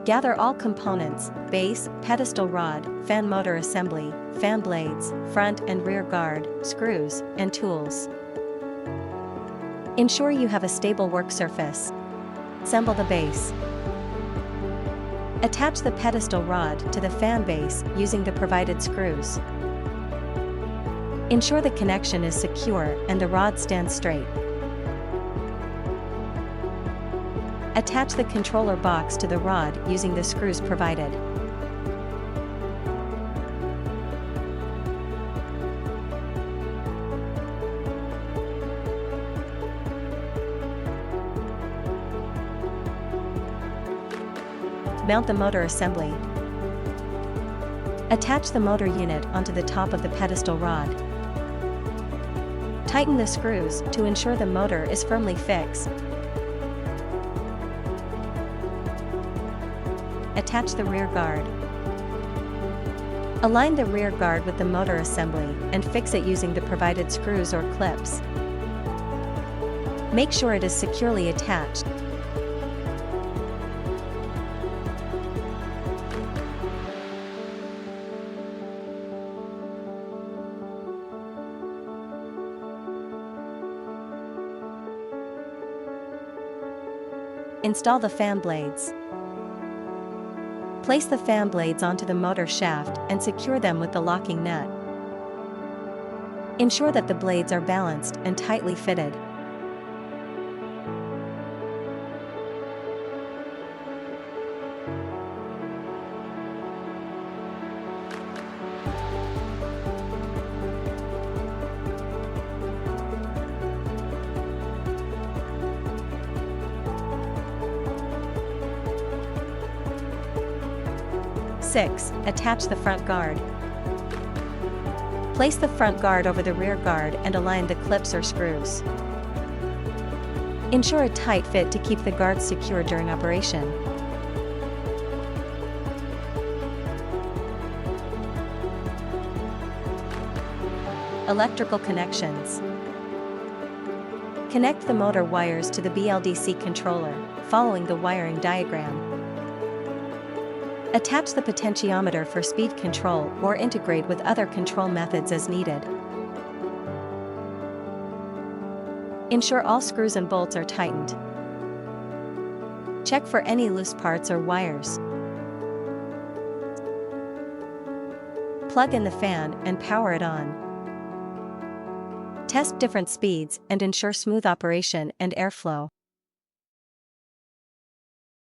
Gather all components: base, pedestal rod, fan motor assembly, fan blades, front and rear guard, screws, and tools. Ensure you have a stable work surface. Assemble the base. Attach the pedestal rod to the fan base using the provided screws. Ensure the connection is secure and the rod stands straight. Attach the controller box to the rod using the screws provided. Mount the motor assembly. Attach the motor unit onto the top of the pedestal rod. Tighten the screws to ensure the motor is firmly fixed. Attach the rear guard. Align the rear guard with the motor assembly and fix it using the provided screws or clips. Make sure it is securely attached. Install the fan blades. Place the fan blades onto the motor shaft and secure them with the locking nut. Ensure that the blades are balanced and tightly fitted. Attach the front guard. Place the front guard over the rear guard and align the clips or screws. Ensure a tight fit to keep the guard secure during operation. Electrical connections. Connect the motor wires to the BLDC controller, following the wiring diagram. Attach the potentiometer for speed control or integrate with other control methods as needed. Ensure all screws and bolts are tightened. Check for any loose parts or wires. Plug in the fan and power it on. Test different speeds and ensure smooth operation and airflow.